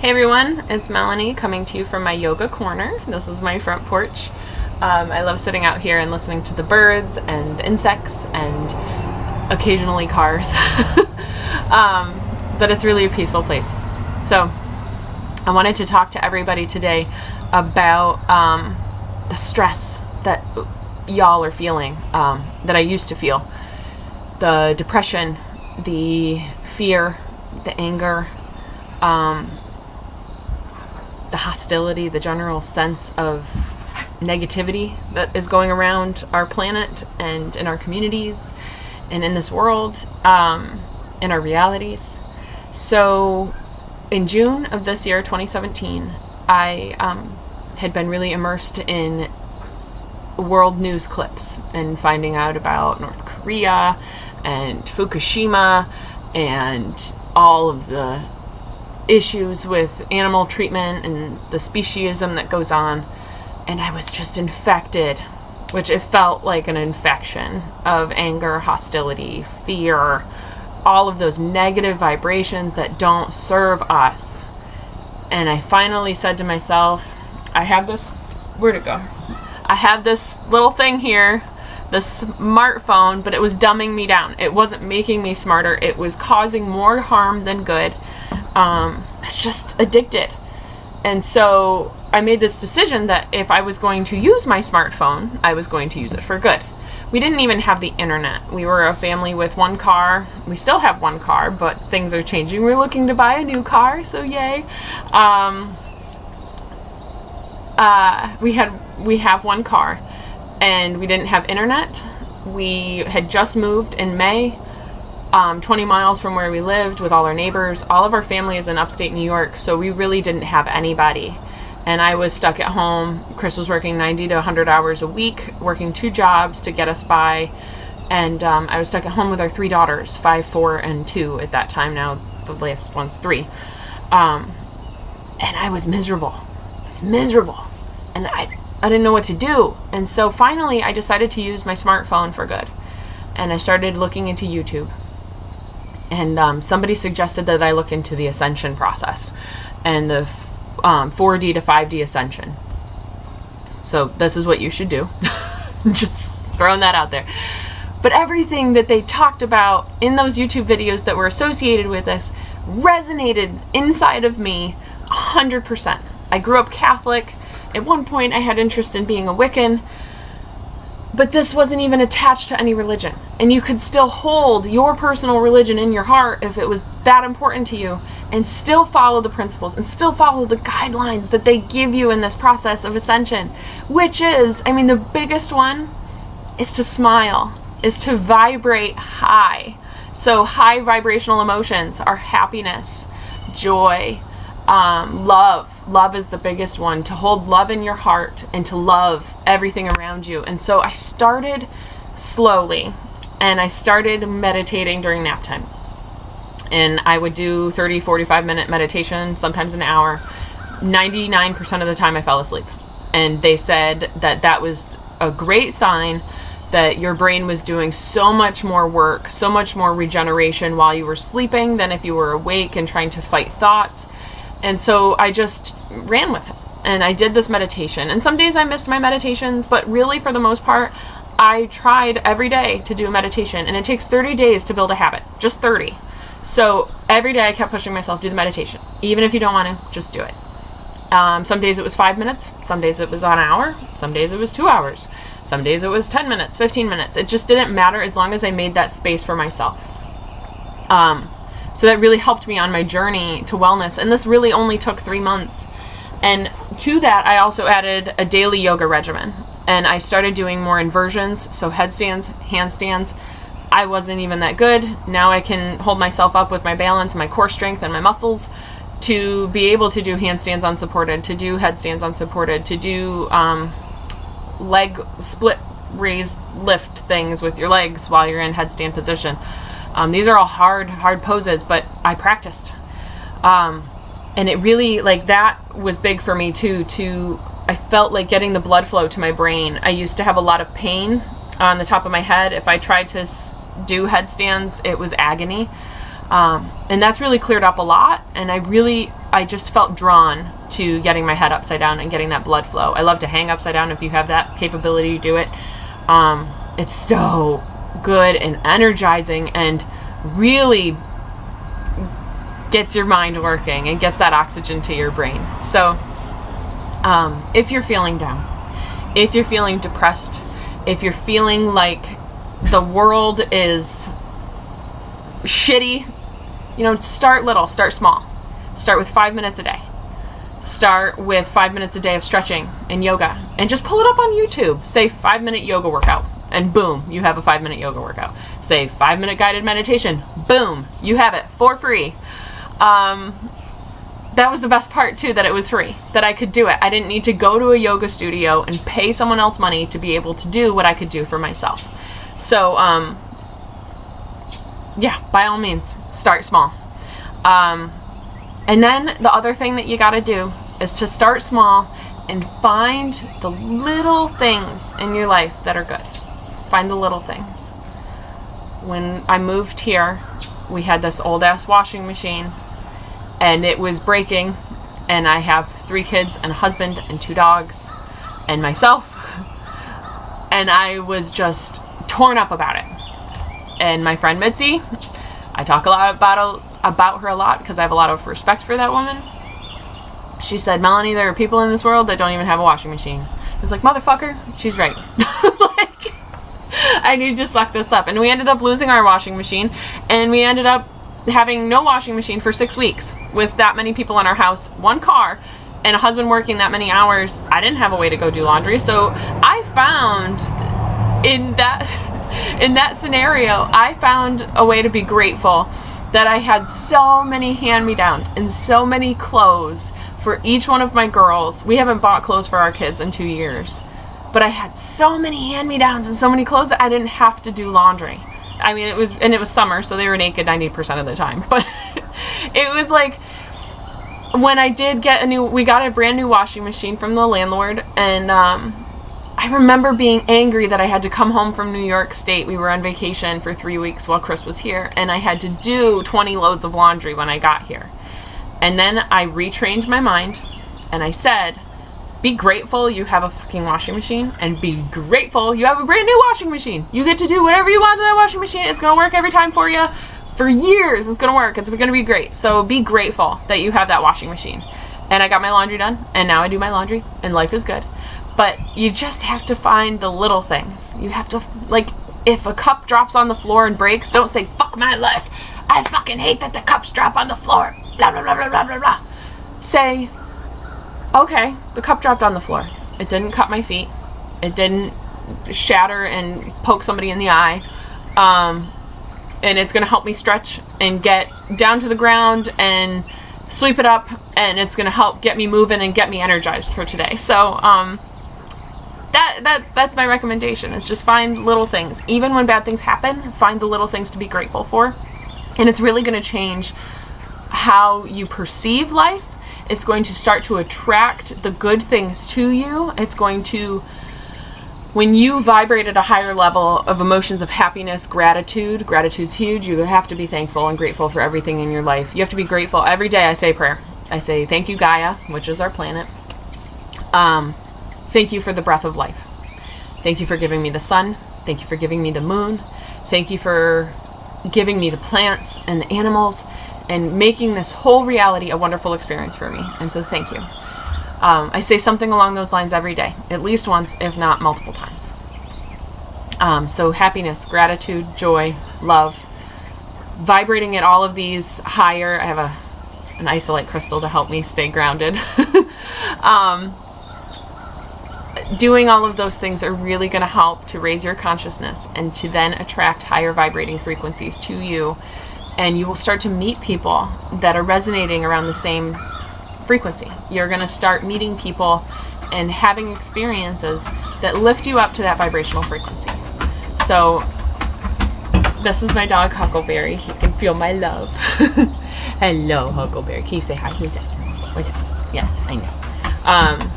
Hey everyone, it's Melanie coming to you from my yoga corner. This is my front porch. I love sitting out here and listening to the birds and insects and occasionally cars. But it's really a peaceful place. So I wanted to talk to everybody today about the stress that y'all are feeling, that I used to feel. The depression, the fear, the anger, the hostility, the general sense of negativity that is going around our planet and in our communities and in this world, in our realities. So in June of this year, 2017, I had been really immersed in world news clips and finding out about North Korea and Fukushima and all of the issues with animal treatment and the speciesism that goes on. And I was just infected, which it felt like an infection of anger, hostility, fear, all of those negative vibrations that don't serve us. And I finally said to myself, I have this little thing here, this smartphone, but it was dumbing me down. It wasn't making me smarter. It was causing more harm than good. It's just addicted. And so I made this decision that if I was going to use my smartphone, I was going to use it for good. We didn't even have the internet. We were a family with one car. We still have one car, but things are changing. We're looking to buy a new car, so yay. We have one car, and we didn't have internet. We had just moved in May, 20 miles from where we lived with all our neighbors. All of our family is in upstate New York, so we really didn't have anybody. And I was stuck at home. Chris was working 90 to 100 hours a week, working 2 jobs to get us by. And I was stuck at home with our 3 daughters, 5, 4, and 2 at that time. Now the last one's 3. And I was miserable. And I didn't know what to do. And so finally I decided to use my smartphone for good. And I started looking into YouTube. And somebody suggested that I look into the ascension process and the 4D to 5D ascension. So this is what you should do. Just throwing that out there. But everything that they talked about in those YouTube videos that were associated with this resonated inside of me 100%. I grew up Catholic. At one point I had interest in being a Wiccan. But this wasn't even attached to any religion. And you could still hold your personal religion in your heart if it was that important to you, and still follow the principles and still follow the guidelines that they give you in this process of ascension, which is, the biggest one is to smile, is to vibrate high. So high vibrational emotions are happiness, joy, love. Love is the biggest one, to hold love in your heart and to love everything around you. And so I started slowly, and I started meditating during nap time. And I would do 30, 45-minute meditation, sometimes an hour. 99% of the time I fell asleep. And they said that that was a great sign that your brain was doing so much more work, so much more regeneration while you were sleeping than if you were awake and trying to fight thoughts. And so I just ran with it. And I did this meditation. And some days I missed my meditations, but really for the most part, I tried every day to do a meditation. And it takes 30 days to build a habit, just 30. So every day I kept pushing myself, do the meditation. Even if you don't want to, just do it. Some days it was 5 minutes. Some days it was an hour. Some days it was 2 hours. Some days it was 10 minutes, 15 minutes. It just didn't matter as long as I made that space for myself. So that really helped me on my journey to wellness. And this really only took 3 months. And to that, I also added a daily yoga regimen. And I started doing more inversions, so headstands, handstands. I wasn't even that good. Now I can hold myself up with my balance, my core strength, and my muscles to be able to do handstands unsupported, to do headstands unsupported, to do leg split raise lift things with your legs while you're in headstand position. These are all hard poses, but I practiced. And it really, that was big for me too, I felt like getting the blood flow to my brain. I used to have a lot of pain on the top of my head. If I tried to do headstands, it was agony. And that's really cleared up a lot. And I really I just felt drawn to getting my head upside down and getting that blood flow. I love to hang upside down. If you have that capability, do it. It's so good and energizing and really gets your mind working and gets that oxygen to your brain. So if you're feeling down, if you're feeling depressed, if you're feeling like the world is shitty, start little, start small. Start with 5 minutes a day. Start with 5 minutes a day of stretching and yoga, and just pull it up on YouTube. Say 5-minute yoga workout, and boom, you have a 5-minute yoga workout. Say 5-minute guided meditation, boom, you have it for free. That was the best part too, that it was free, that I could do it. I didn't need to go to a yoga studio and pay someone else money to be able to do what I could do for myself. So, yeah, by all means, start small. And then the other thing that you got to do is to start small and find the little things in your life that are good. Find the little things. When I moved here, we had this old ass washing machine and it was breaking, and I have 3 kids and a husband and 2 dogs and myself, and I was just torn up about it. And my friend Mitzi, I talk a lot about her a lot because I have a lot of respect for that woman. She said, Melanie, there are people in this world that don't even have a washing machine. I was like, motherfucker, she's right. Like, I need to suck this up. And we ended up losing our washing machine, and we ended up having no washing machine for 6 weeks with that many people in our house, 1 car, and a husband working that many hours. I didn't have a way to go do laundry. So I found in that scenario, I found a way to be grateful that I had so many hand-me-downs and so many clothes for each one of my girls. We haven't bought clothes for our kids in 2 years, but I had so many hand-me-downs and so many clothes that I didn't have to do laundry. I mean, it was summer, so they were naked 90% of the time. But it was like, when I did get we got a brand new washing machine from the landlord, and I remember being angry that I had to come home from New York State. We were on vacation for 3 weeks while Chris was here, and I had to do 20 loads of laundry when I got here. And then I retrained my mind, and I said, be grateful you have a fucking washing machine, and be grateful you have a brand new washing machine. You get to do whatever you want to that washing machine. It's going to work every time for you. For years, it's going to work. It's going to be great. So be grateful that you have that washing machine. And I got my laundry done, and now I do my laundry, and life is good. But you just have to find the little things. You have to, like, if a cup drops on the floor and breaks, don't say, fuck my life. I fucking hate that the cups drop on the floor. Blah, blah, blah, blah, blah, blah, blah. Say, okay, the cup dropped on the floor. It didn't cut my feet. It didn't shatter and poke somebody in the eye. And it's going to help me stretch and get down to the ground and sweep it up. And it's going to help get me moving and get me energized for today. So, that's my recommendation, is just find little things. Even when bad things happen, find the little things to be grateful for. And it's really going to change how you perceive life. It's going to start to attract the good things to you. It's going to, when you vibrate at a higher level of emotions of happiness, gratitude's huge. You have to be thankful and grateful for everything in your life. You have to be grateful. Every day I say prayer. I say, thank you, Gaia, which is our planet. Thank you for the breath of life. Thank you for giving me the sun. Thank you for giving me the moon. Thank you for giving me the plants and the animals and making this whole reality a wonderful experience for me. And so thank you. I say something along those lines every day, at least once, if not multiple times. So happiness, gratitude, joy, love, vibrating at all of these higher. I have an isolite crystal to help me stay grounded. Doing all of those things are really going to help to raise your consciousness and to then attract higher vibrating frequencies to you. And you will start to meet people that are resonating around the same frequency. You're going to start meeting people and having experiences that lift you up to that vibrational frequency. So this is my dog, Huckleberry. He can feel my love. Hello, Huckleberry. Can you say hi? Who's that? What's that? Yes, I know.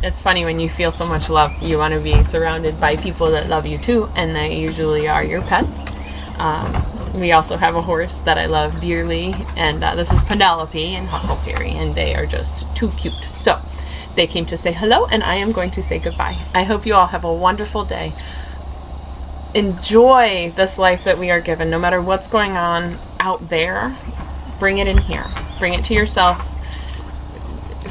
It's funny, when you feel so much love, you want to be surrounded by people that love you too, and they usually are your pets. We also have a horse that I love dearly, and this is Penelope and Huckleberry, and they are just too cute. So they came to say hello, and I am going to say goodbye. I hope you all have a wonderful day. Enjoy this life that we are given, no matter what's going on out there. Bring it in here. Bring it to yourself.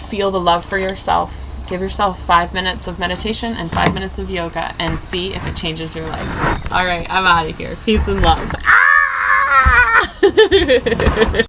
Feel the love for yourself. Give yourself 5 minutes of meditation and 5 minutes of yoga and see if it changes your life. All right, I'm out of here. Peace and love. Ah!